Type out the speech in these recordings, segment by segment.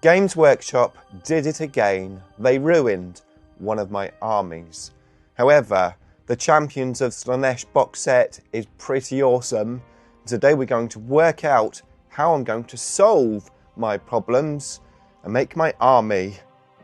Games Workshop did it again. They ruined one of my armies. However, the Champions of Slaanesh box set is pretty awesome. Today we're going to work out how I'm going to solve my problems and make my army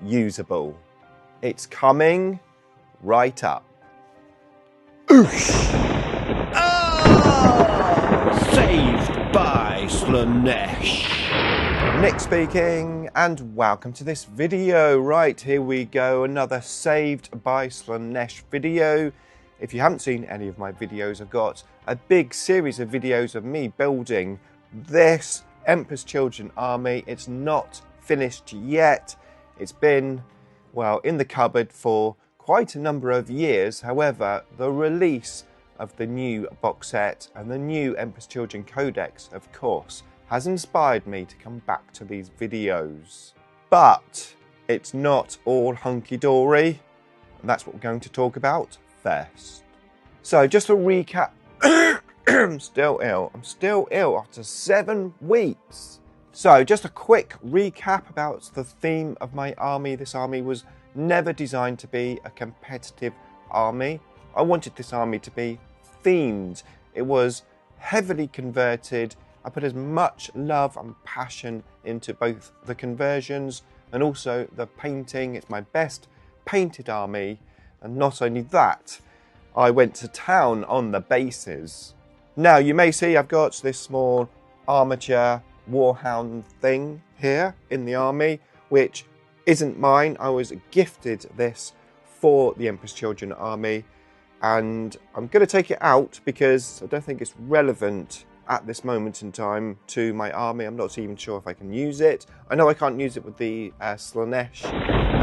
usable. It's coming right up. Oosh! Ah! Saved by Slaanesh. Nick speaking, and welcome to this video. Right, here we go, another Saved by Slaanesh video. If you haven't seen any of my videos, I've got a big series of videos of me building this Emperor's Children army. It's not finished yet. It's been, well, in the cupboard for quite a number of years. However, the release of the new box set and the new Emperor's Children Codex, of course, has inspired me to come back to these videos. But it's not all hunky-dory, and that's what we're going to talk about first. So just a recap. I'm still ill. I'm still ill after 7 weeks. So just a quick recap about the theme of my army. This army was never designed to be a competitive army. I wanted this army to be themed. It was heavily converted. I put as much love and passion into both the conversions and also the painting. It's my best painted army. And not only that, I went to town on the bases. Now you may see I've got this small armature warhound thing here in the army, which isn't mine. I was gifted this for the Emperor's Children army, and I'm going to take it out because I don't think it's relevant at this moment in time to my army. I'm not even sure if I can use it. I know I can't use it with the Slaanesh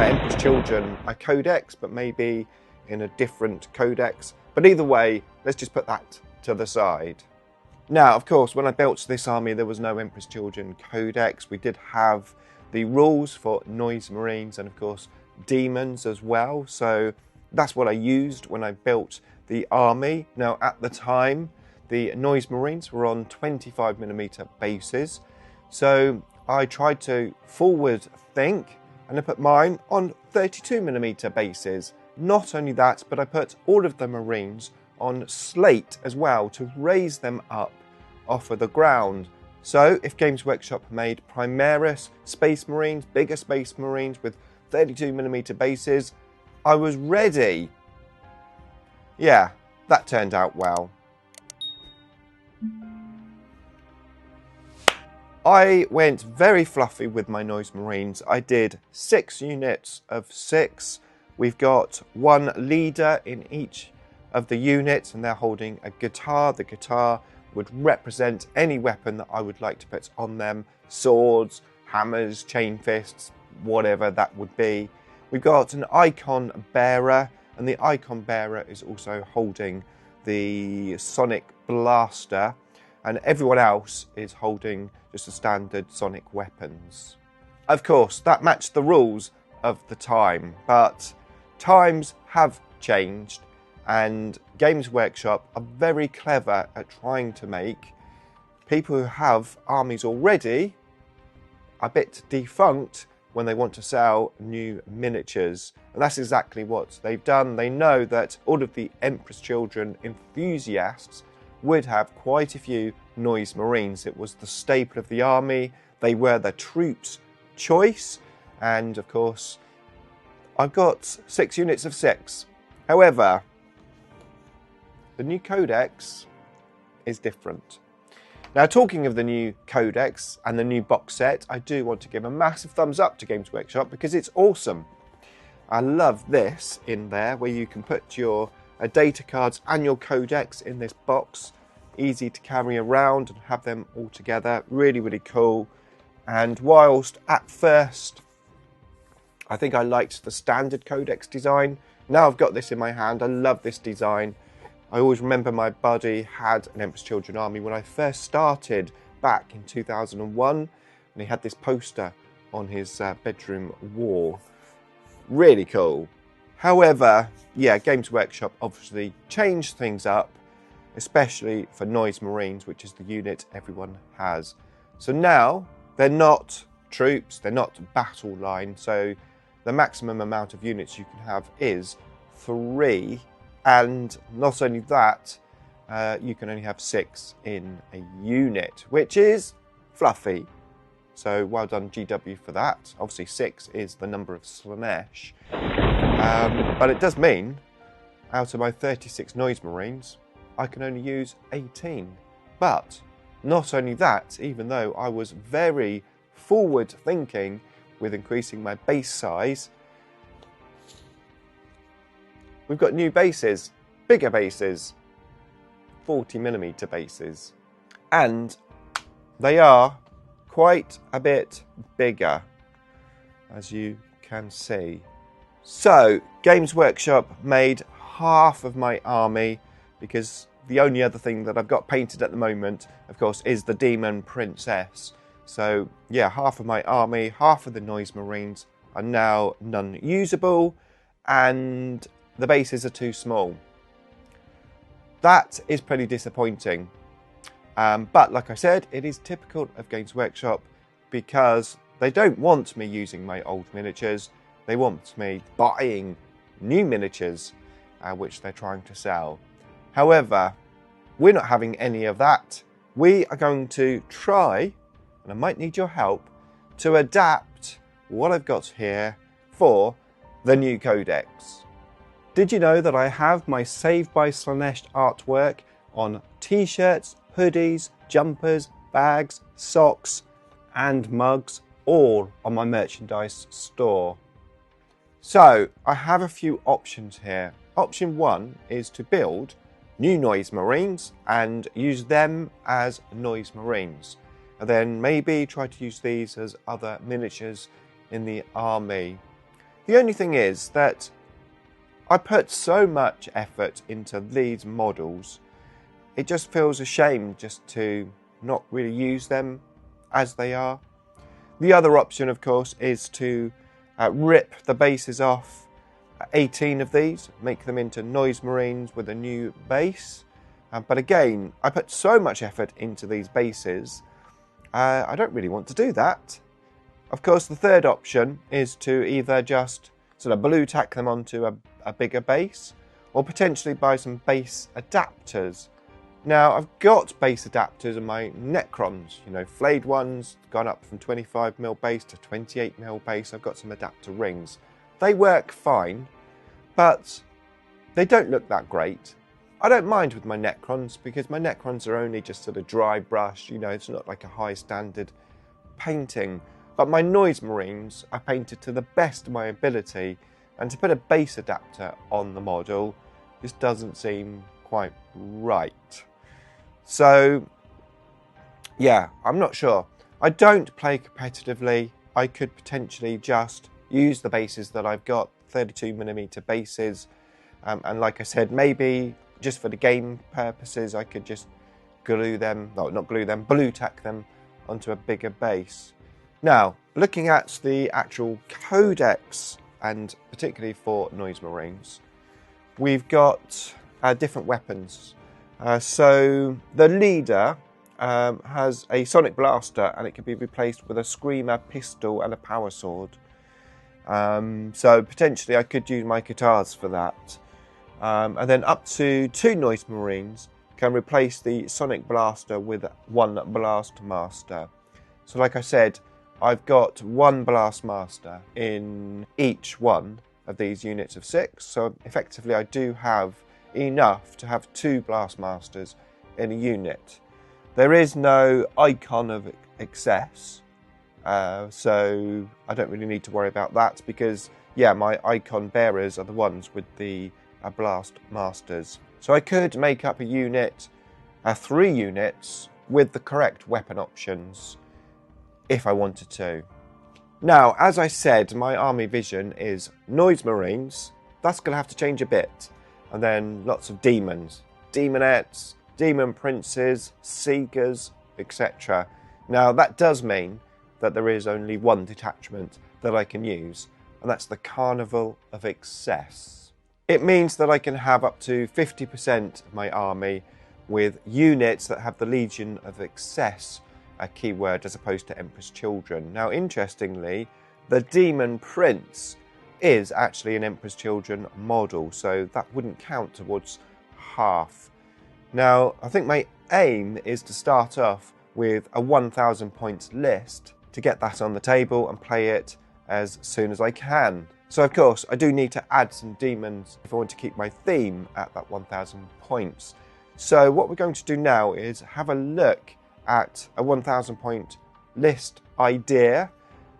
Emperor's Children Codex, but maybe in a different codex. But either way, let's just put that to the side. Now, of course, when I built this army, there was no Emperor's Children Codex. We did have the rules for Noise Marines and, of course, demons as well. So that's what I used when I built the army. Now, at the time, the Noise Marines were on 25mm bases. So I tried to forward think, and I put mine on 32mm bases. Not only that, but I put all of the Marines on slate as well to raise them up off of the ground. So if Games Workshop made Primaris Space Marines, bigger Space Marines with 32mm bases, I was ready. Yeah, that turned out well. I went very fluffy with my Noise Marines. I did 6 units of 6. We've got 1 leader in each of the units, and they're holding a guitar. The guitar would represent any weapon that I would like to put on them. Swords, hammers, chain fists, whatever that would be. We've got an icon bearer, and the icon bearer is also holding the sonic blaster, and everyone else is holding just the standard sonic weapons. Of course, that matched the rules of the time, but times have changed, and Games Workshop are very clever at trying to make people who have armies already a bit defunct when they want to sell new miniatures. And that's exactly what they've done. They know that all of the Emperor's Children enthusiasts would have quite a few Noise Marines. It was the staple of the army. They were the troops' choice. And of course, I've got 6 units of 6. However, the new Codex is different. Now, talking of the new Codex and the new box set, I do want to give a massive thumbs up to Games Workshop because it's awesome. I love this in there, where you can put your data cards and your Codex in this box. Easy to carry around and have them all together. Really, really cool. And whilst at first I think I liked the standard Codex design, now I've got this in my hand. I love this design. I always remember my buddy had an Emperor's Children army when I first started back in 2001, and he had this poster on his bedroom wall. Really cool. However, yeah, Games Workshop obviously changed things up, especially for Noise Marines, which is the unit everyone has. So now they're not troops, they're not battle line, so the maximum amount of units you can have is 3, and not only that, you can only have 6 in a unit, which is fluffy. So well done GW for that. Obviously 6 is the number of Slaanesh, but it does mean out of my 36 Noise Marines I can only use 18. But not only that, even though I was very forward thinking with increasing my base size, we've got new bases, bigger bases, 40mm bases, and they are quite a bit bigger, as you can see. So Games Workshop made half of my army, because the only other thing that I've got painted at the moment, of course, is the Demon Princess. So yeah, half of my army, half of the Noise Marines are now non-usable, and the bases are too small. That is pretty disappointing. But like I said, it is typical of Games Workshop, because they don't want me using my old miniatures. They want me buying new miniatures, which they're trying to sell. However, we're not having any of that. We are going to try, and I might need your help, to adapt what I've got here for the new Codex. Did you know that I have my Saved by Slaanesh artwork on t-shirts, hoodies, jumpers, bags, socks and mugs, all on my merchandise store? So I have a few options here. Option 1 is to build new Noise Marines and use them as Noise Marines, and then maybe try to use these as other miniatures in the army. The only thing is that I put so much effort into these models, it just feels a shame just to not really use them as they are. The other option, of course, is to rip the bases off 18 of these, make them into Noise Marines with a new base. But again, I put so much effort into these bases, I don't really want to do that. Of course, the third option is to either just sort of blue tack them onto a bigger base, or potentially buy some base adapters. Now, I've got base adapters in my Necrons, you know, flayed ones, gone up from 25mm base to 28mm base. I've got some adapter rings. They work fine, but they don't look that great. I don't mind with my Necrons, because my Necrons are only just sort of dry brush, you know, it's not like a high standard painting. But my Noise Marines I painted to the best of my ability, and to put a base adapter on the model just doesn't seem quite right. So yeah, I'm not sure. I don't play competitively. I could potentially just use the bases that I've got, 32mm bases, and like I said, maybe just for the game purposes I could just glue them, no, not glue them, blue tack them onto a bigger base. Now, looking at the actual Codex, and particularly for Noise Marines, we've got different weapons. So the leader has a sonic blaster, and it can be replaced with a screamer pistol and a power sword. So potentially I could use my guitars for that. And then up to 2 Noise Marines can replace the sonic blaster with 1 blast master. So like I said, I've got 1 blast master in each one of these units of 6. So effectively I do have enough to have 2 blast masters in a unit. There is no icon of excess, so I don't really need to worry about that, because yeah, my icon bearers are the ones with the blast masters. So I could make up a unit, 3 units with the correct weapon options if I wanted to. Now, as I said, my army vision is Noise Marines. That's going to have to change a bit. And then lots of demons, demonettes, demon princes, seekers, etc. Now, that does mean that there is only 1 detachment that I can use, and that's the Carnival of Excess. It means that I can have up to 50% of my army with units that have the Legion of Excess a keyword as opposed to Emperor's Children. Now, interestingly, the Demon Prince is actually an Emperor's Children model, so that wouldn't count towards half. Now, I think my aim is to start off with a 1,000 points list to get that on the table and play it as soon as I can. So of course, I do need to add some demons if I want to keep my theme at that 1,000 points. So what we're going to do now is have a look at a 1,000 point list idea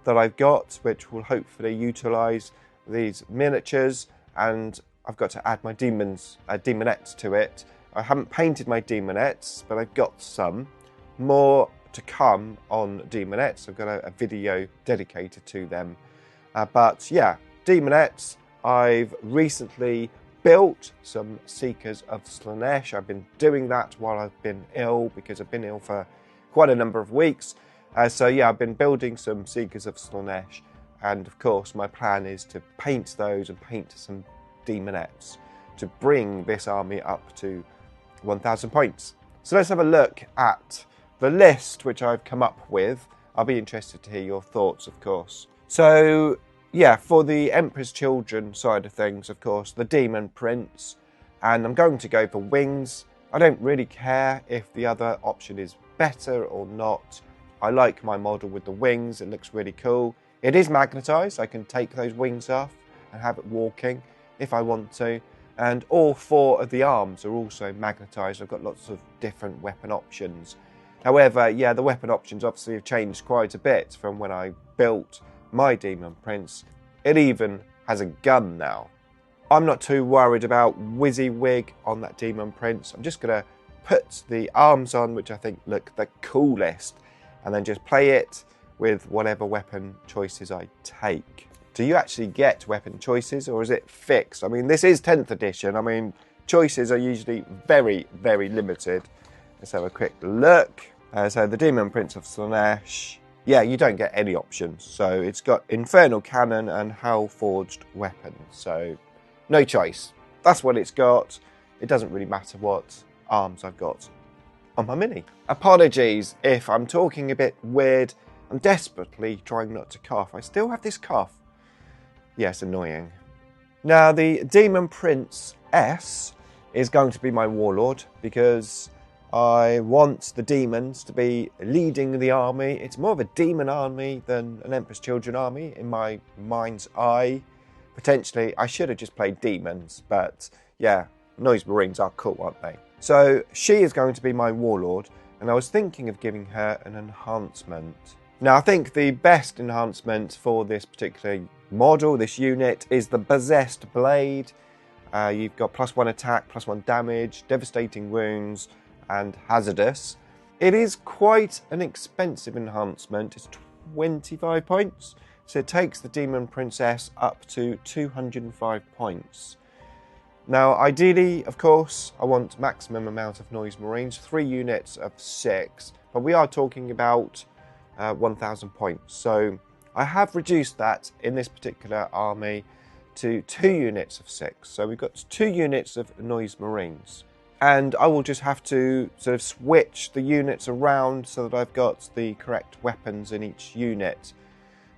that I've got, which will hopefully utilise these miniatures, and I've got to add my demonettes to it. I haven't painted my demonettes, but I've got some. More to come on demonettes. I've got a video dedicated to them. But yeah, demonettes, I've recently built some Seekers of Slaanesh. I've been doing that while I've been ill, because I've been ill for quite a number of weeks. So yeah, I've been building some Seekers of Slaanesh, and of course my plan is to paint those and paint some demonettes to bring this army up to 1,000 points. So let's have a look at the list which I've come up with. I'll be interested to hear your thoughts, of course. So yeah, for the Emperor's Children side of things, of course, the Demon Prince, and I'm going to go for wings. I don't really care if the other option is better or not. I like my model with the wings, it looks really cool. It is magnetised, I can take those wings off and have it walking if I want to. And all 4 of the arms are also magnetised. I've got lots of different weapon options. However, yeah, the weapon options obviously have changed quite a bit from when I built my Demon Prince. It even has a gun now. I'm not too worried about WYSIWYG on that Demon Prince. I'm just going to put the arms on, which I think look the coolest, and then just play it with whatever weapon choices I take. Do you actually get weapon choices, or is it fixed? I mean, this is 10th edition. I mean, choices are usually very, very limited. Let's have a quick look. So the Demon Prince of Slaanesh, yeah, you don't get any options. So it's got Infernal Cannon and Hell-Forged Weapons. So no choice. That's what it's got. It doesn't really matter what arms I've got on my mini. Apologies if I'm talking a bit weird. I'm desperately trying not to cough. I still have this cough. Yes, annoying. Now, the Demon Prince S is going to be my warlord, because I want the demons to be leading the army. It's more of a demon army than an Emperor's Children army in my mind's eye. Potentially, I should have just played demons, but yeah, Noise Marines are cool, aren't they? So she is going to be my warlord, and I was thinking of giving her an enhancement. Now, I think the best enhancement for this particular model, this unit, is the Possessed Blade. You've got +1 attack, +1 damage, devastating wounds, and hazardous. It is quite an expensive enhancement. It's 25 points. So it takes the Demon Princess up to 205 points. Now, ideally, of course, I want maximum amount of Noise Marines, 3 units of 6, but we are talking about 1,000 points. So I have reduced that in this particular army to 2 units of 6. So we've got 2 units of Noise Marines. And I will just have to sort of switch the units around so that I've got the correct weapons in each unit.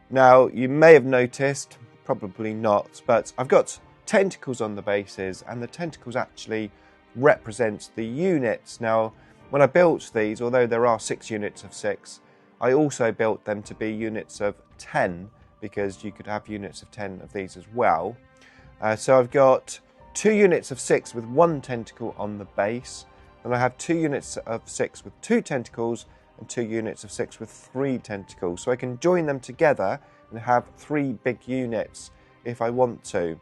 Now, you may have noticed, probably not, but I've got tentacles on the bases, and the tentacles actually represent the units. Now, when I built these, although there are 6 units of 6, I also built them to be units of 10, because you could have units of 10 of these as well. So I've got 2 units of 6 with 1 tentacle on the base, and I have 2 units of 6 with 2 tentacles and 2 units of 6 with 3 tentacles. So I can join them together and have 3 big units if I want to.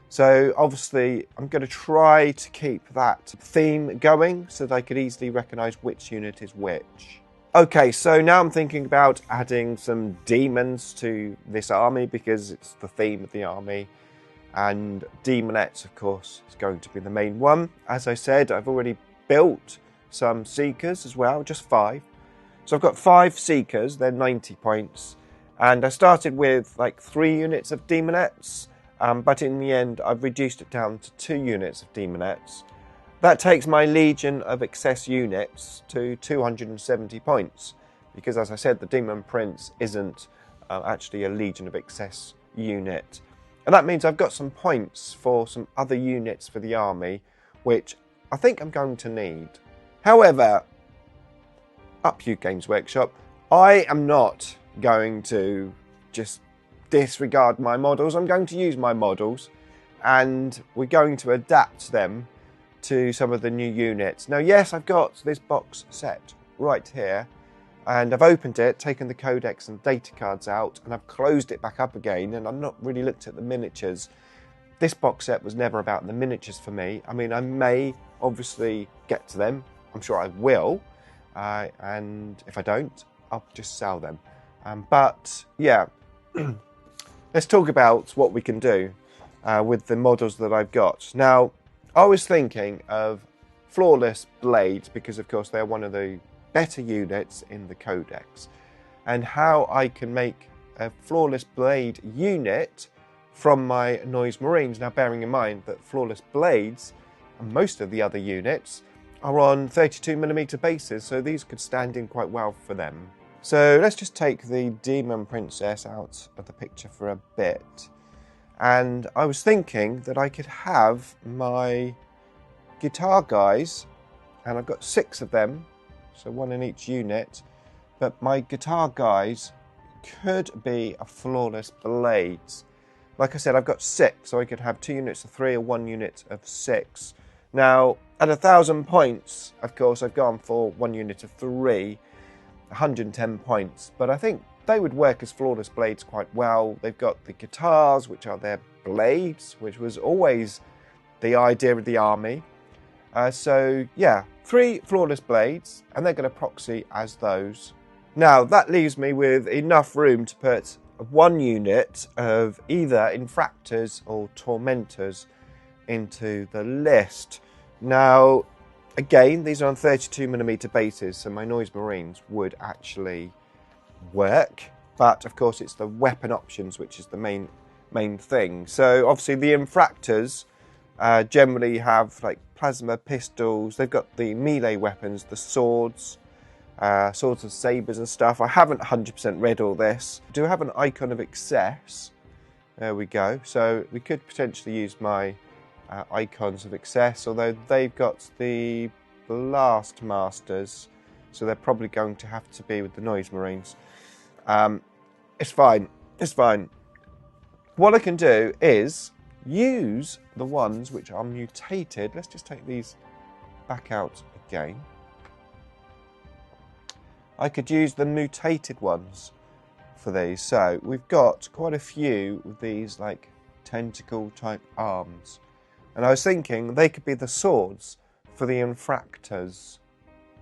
So obviously I'm going to try to keep that theme going so that I could easily recognise which unit is which. Okay, so now I'm thinking about adding some demons to this army, because it's the theme of the army. And demonettes, of course, is going to be the main one. As I said, I've already built some Seekers as well, just 5. So I've got 5 Seekers, they're 90 points. And I started with like 3 units of demonettes, but in the end I've reduced it down to 2 units of demonettes. That takes my Legion of Excess units to 270 points. because as I said, the Demon Prince isn't actually a Legion of Excess unit. And that means I've got some points for some other units for the army, which I think I'm going to need. However, up you Games Workshop, I am not going to just disregard my models. I'm going to use my models, and we're going to adapt them to some of the new units. Now, yes, I've got this box set right here, and I've opened it, taken the Codex and data cards out, and I've closed it back up again, and I've not really looked at the miniatures. This box set was never about the miniatures for me. I mean, I may obviously get to them. I'm sure I will. And if I don't, I'll just sell them. But yeah, let's talk about what we can do with the models that I've got. Now, I was thinking of Flawless Blades because, of course, they're one of the better units in the Codex. And how I can make a Flawless Blade unit from my Noise Marines. Now, bearing in mind that Flawless Blades and most of the other units are on 32mm bases, so these could stand in quite well for them. So let's just take the Demon Princess out of the picture for a bit. And I was thinking that I could have my guitar guys, and I've got 6 of them, so 1 in each unit, but my guitar guys could be a Flawless Blades. Like I said, I've got 6, so I could have 2 units of 3 or 1 unit of 6. Now, at 1,000 points, of course, I've gone for 1 unit of 3, 110 points, but I think they would work as Flawless Blades quite well. They've got the guitars, which are their blades, which was always the idea of the army. So yeah, 3 Flawless Blades, and they're going to proxy as those. Now, that leaves me with enough room to put 1 unit of either Infractors or Tormentors into the list. Now, again, these are on 32mm bases, so my Noise Marines would actually work, but of course it's the weapon options which is the main thing. So obviously the Infractors generally have like plasma pistols. They've got the melee weapons, the swords, swords and sabers and stuff. I haven't 100% read all this. I do have an Icon of Excess. There we go. So we could potentially use my Icons of Excess, although they've got the Blast Masters, so they're probably going to have to be with the Noise Marines. It's fine. It's fine. What I can do is use the ones which are mutated. Let's just take these back out again. I could use the mutated ones for these. So we've got quite a few of these like tentacle type arms. And I was thinking they could be the swords for the Infractors.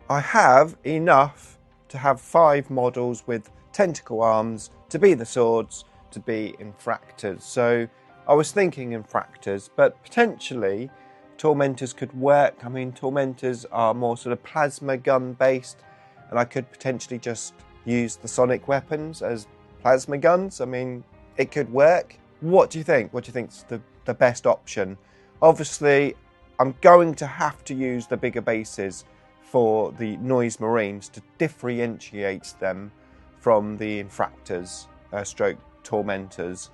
I have enough to have 5 models with tentacle arms to be the swords, to be Infractors. So I was thinking Infractors, but potentially Tormentors could work. I mean, Tormentors are more sort of plasma gun based, and I could potentially just use the sonic weapons as plasma guns. I mean, it could work. What do you think? What do you think's the best option? Obviously, I'm going to have to use the bigger bases for the Noise Marines to differentiate them from the Infractors, stroke Tormentors.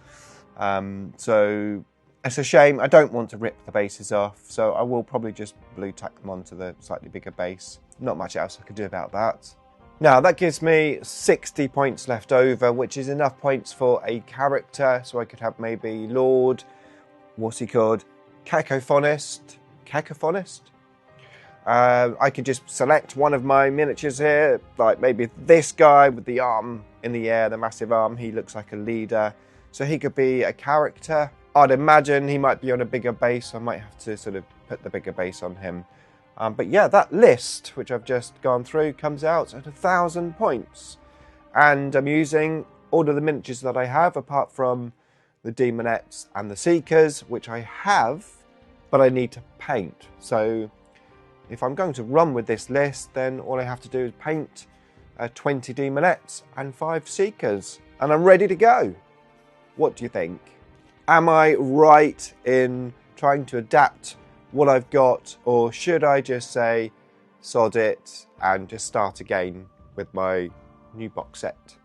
So it's a shame. I don't want to rip the bases off, so I will probably just blue tack them onto the slightly bigger base. Not much else I could do about that. Now, that gives me 60 points left over, which is enough points for a character, so I could have maybe Lord, what's he called? Cacophonist? I could just select one of my miniatures here, like maybe this guy with the arm in the air, the massive arm. He looks like a leader, so he could be a character. I'd imagine he might be on a bigger base, so I might have to sort of put the bigger base on him. But yeah, that list, which I've just gone through, comes out at 1,000 points. And I'm using all of the miniatures that I have, apart from the Demonettes and the Seekers, which I have, but I need to paint. So if I'm going to run with this list, then all I have to do is paint 20 Demonettes and 5 Seekers, and I'm ready to go. What do you think? Am I right in trying to adapt what I've got, or should I just say sod it and just start again with my new box set.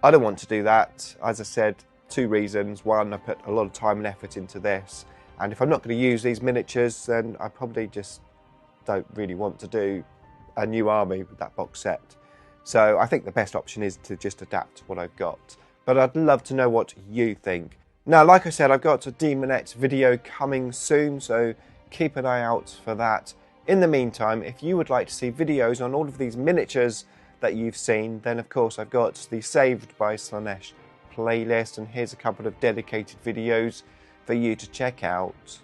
I don't want to do that. As I said, 2 reasons. One, I put a lot of time and effort into this, and if I'm not going to use these miniatures, then I probably just don't really want to do a new army with that box set. So I think the best option is to just adapt what I've got. But I'd love to know what you think. Now, like I said, I've got a Demonette video coming soon, so keep an eye out for that. In the meantime, if you would like to see videos on all of these miniatures that you've seen, then of course I've got the Saved by Slaanesh playlist, and here's a couple of dedicated videos for you to check out.